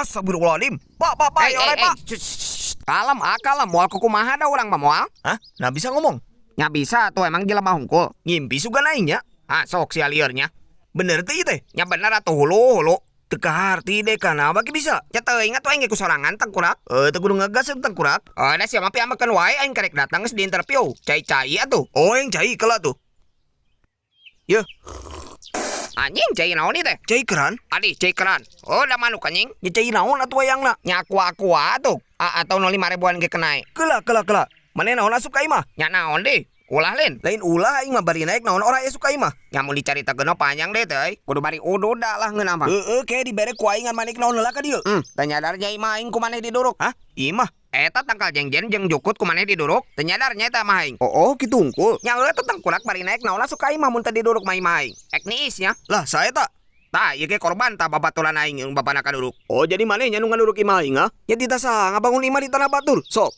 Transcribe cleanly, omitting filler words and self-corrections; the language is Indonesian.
Astagfirullahaladzim. Pak, ya oleh Pak. Kalem, kalem. Moal kukumaha da urang mah moal? Hah? Nah bisa ngomong? Nya bisa tuh emang jelema hungkul. Ngimpi suga naingnya. Ah, sok sia liarnya. Bener teh teh. Nya bener atuh hulu. Teka harti deh kana bagi bisa. Nya teu ingat wae ku sorangan tengkurak. Teu kudu ngegas tengkurak. Da siapa pi amakeun wae aing karek datang geus di interview. Cai-cai atuh. Oh yang cai kela tuh. Ya, Anjing cai naon ieu teh? cai keran. Adi cai keran. Oh, da manuk anjing. Ya cai naon atuh wayangna. Nya aku atuh. Atau 05 ribuan ge kenai. Kela. Mana naon asup ka imah? Nya naon deh? Ulah lin. Lain ulah aing mah bari naik naon ora asup ka imah. Nya mun dicaritakeun panjang deh teh. Kudu bari ududa lah ngeunah mah. Kayak dibere ku aing ngan manik naon heula ka dieu. Teu nyadar nya imah aing ku maneh diduruk. Hah? Imah. Eta tangkal jengjen jeung jukut ku maneh diduruk. Teu nyadar nya eta mah aing. Oh, kitu unggul. Nya teu tengkurak bari naik naon asup ka imah mun teu diduruk mah imah aing. Ek niis nya. Lah, saya tak. Tah, ieu ge korban tah babatulan aing jeung bapana kaduruk. Oh, jadi manehnya nu ngaduruk imah aing, ha? Ya ditasa ngabangun imah di tanah batur. Sok.